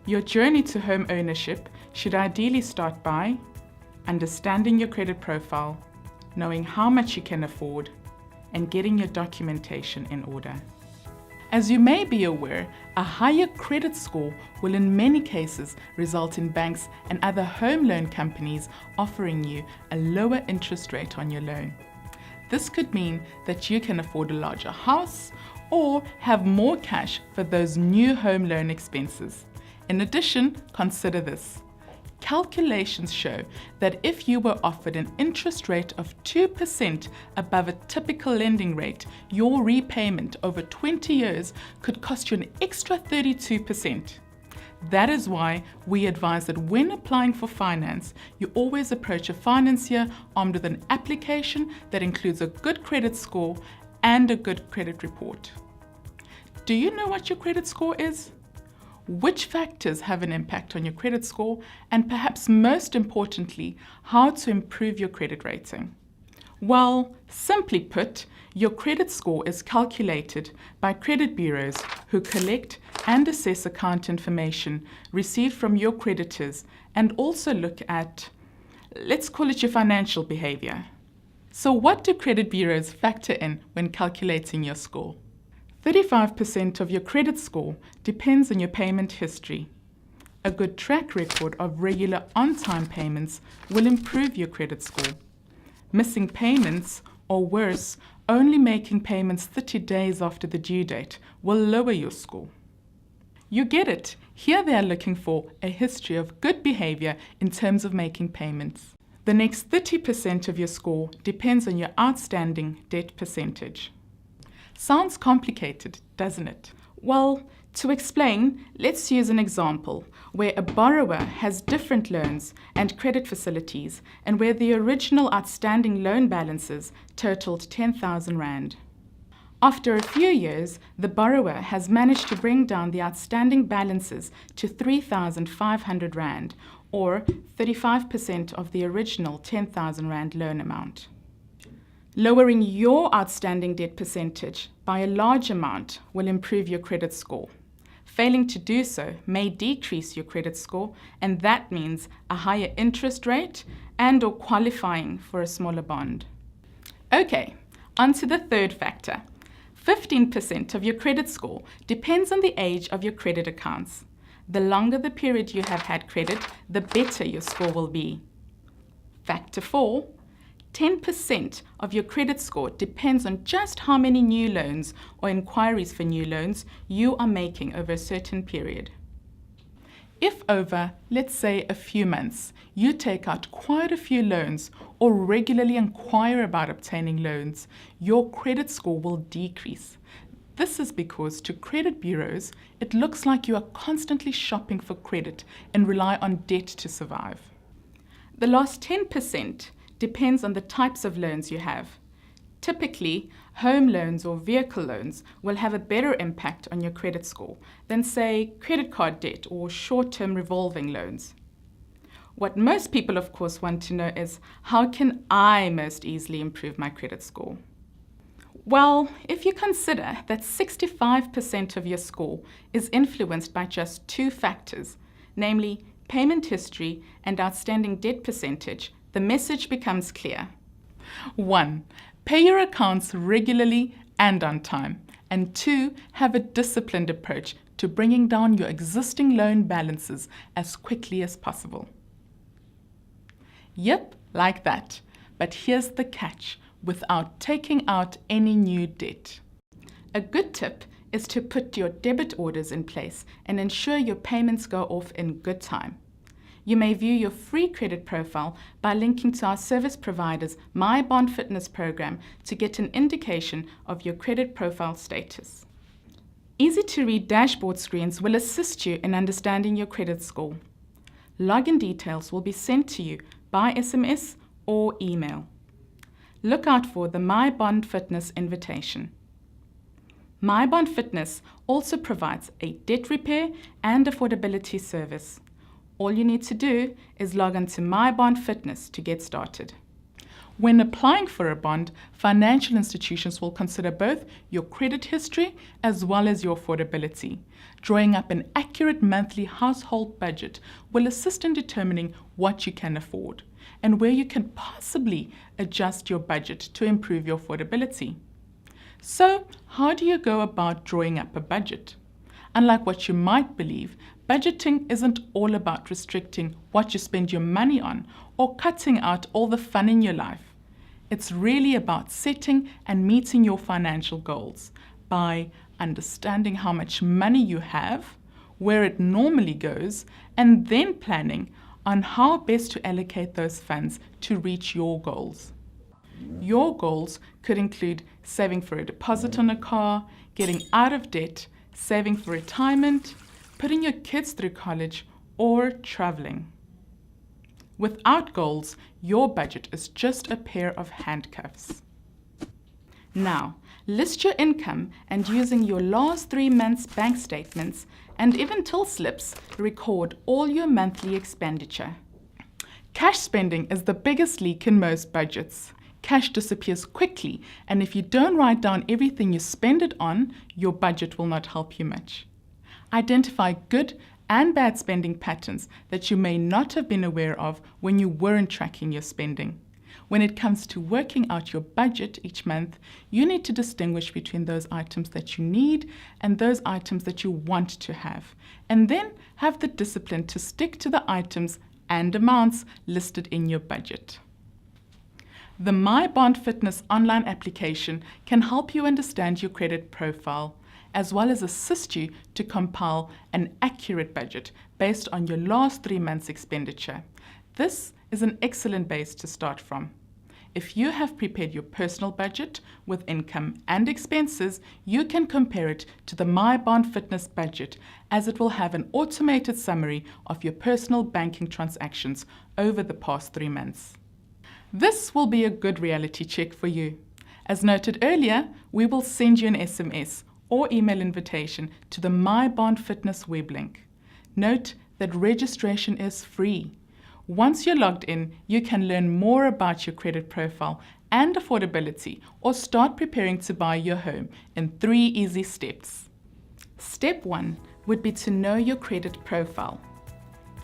Your journey to home ownership should ideally start by understanding your credit profile, knowing how much you can afford, and getting your documentation in order. As you may be aware, a higher credit score will in many cases result in banks and other home loan companies offering you a lower interest rate on your loan. This could mean that you can afford a larger house or have more cash for those new home loan expenses. In addition, consider this. Calculations show that if you were offered an interest rate of 2% above a typical lending rate, your repayment over 20 years could cost you an extra 32%. That is why we advise that when applying for finance, you always approach a financier armed with an application that includes a good credit score and a good credit report. Do you know what your credit score is? Which factors have an impact on your credit score, and perhaps most importantly, how to improve your credit rating? Well, simply put, your credit score is calculated by credit bureaus who collect and assess account information received from your creditors and also look at, let's call it your financial behavior. So what do credit bureaus factor in when calculating your score? 35% of your credit score depends on your payment history. A good track record of regular on-time payments will improve your credit score. Missing payments, or worse, only making payments 30 days after the due date will lower your score. You get it. Here they are looking for a history of good behavior in terms of making payments. The next 30% of your score depends on your outstanding debt percentage. Sounds complicated, doesn't it? Well, to explain, let's use an example where a borrower has different loans and credit facilities and where the original outstanding loan balances totaled 10,000 Rand. After a few years, the borrower has managed to bring down the outstanding balances to 3,500 Rand, or 35% of the original 10,000 Rand loan amount. Lowering your outstanding debt percentage by a large amount will improve your credit score. Failing to do so may decrease your credit score, and that means a higher interest rate and/or qualifying for a smaller bond. Okay, on to the third factor. 15% of your credit score depends on the age of your credit accounts. The longer the period you have had credit, the better your score will be. Factor 4. 10% of your credit score depends on just how many new loans or inquiries for new loans you are making over a certain period. If over, let's say, a few months, you take out quite a few loans or regularly inquire about obtaining loans, your credit score will decrease. This is because to credit bureaus, it looks like you are constantly shopping for credit and rely on debt to survive. The last 10% depends on the types of loans you have. Typically, home loans or vehicle loans will have a better impact on your credit score than, say, credit card debt or short-term revolving loans. What most people, of course, want to know is, how can I most easily improve my credit score? Well, if you consider that 65% of your score is influenced by just two factors, namely payment history and outstanding debt percentage, the message becomes clear. 1. Pay your accounts regularly and on time. And 2. Have a disciplined approach to bringing down your existing loan balances as quickly as possible. Yep, like that. But here's the catch, without taking out any new debt. A good tip is to put your debit orders in place and ensure your payments go off in good time. You may view your free credit profile by linking to our service provider's My Bond Fitness program to get an indication of your credit profile status. Easy-to-read dashboard screens will assist you in understanding your credit score. Login details will be sent to you by SMS or email. Look out for the My Bond Fitness invitation. My Bond Fitness also provides a debt repair and affordability service. All you need to do is log on to My Bond Fitness to get started. When applying for a bond, financial institutions will consider both your credit history as well as your affordability. Drawing up an accurate monthly household budget will assist in determining what you can afford and where you can possibly adjust your budget to improve your affordability. So, how do you go about drawing up a budget? Unlike what you might believe, budgeting isn't all about restricting what you spend your money on or cutting out all the fun in your life. It's really about setting and meeting your financial goals by understanding how much money you have, where it normally goes, and then planning on how best to allocate those funds to reach your goals. Your goals could include saving for a deposit on a car, getting out of debt, saving for retirement, putting your kids through college, or traveling. Without goals, your budget is just a pair of handcuffs. Now, list your income and using your last 3 months' bank statements and even till slips, record all your monthly expenditure. Cash spending is the biggest leak in most budgets. Cash disappears quickly, and if you don't write down everything you spend it on, your budget will not help you much. Identify good and bad spending patterns that you may not have been aware of when you weren't tracking your spending. When it comes to working out your budget each month, you need to distinguish between those items that you need and those items that you want to have, and then have the discipline to stick to the items and amounts listed in your budget. The My Bond Fitness online application can help you understand your credit profile, as well as assist you to compile an accurate budget based on your last 3 months' expenditure. This is an excellent base to start from. If you have prepared your personal budget with income and expenses, you can compare it to the My Bond Fitness budget, as it will have an automated summary of your personal banking transactions over the past 3 months. This will be a good reality check for you. As noted earlier, we will send you an SMS or email invitation to the My Bond Fitness web link. Note that registration is free. Once you're logged in, you can learn more about your credit profile and affordability, or start preparing to buy your home in 3 easy steps. Step 1 would be to know your credit profile.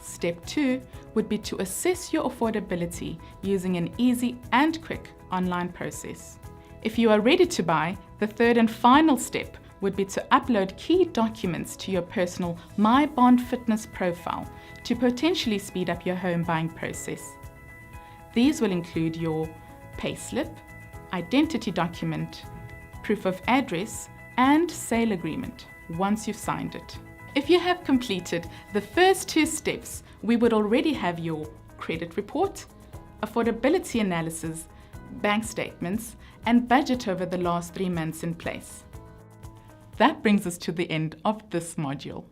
Step 2 would be to assess your affordability using an easy and quick online process. If you are ready to buy, the third and final step would be to upload key documents to your personal My Bond Fitness profile to potentially speed up your home buying process. These will include your payslip, identity document, proof of address, and sale agreement once you've signed it. If you have completed the first 2 steps, we would already have your credit report, affordability analysis, bank statements, and budget over the last 3 months in place. That brings us to the end of this module.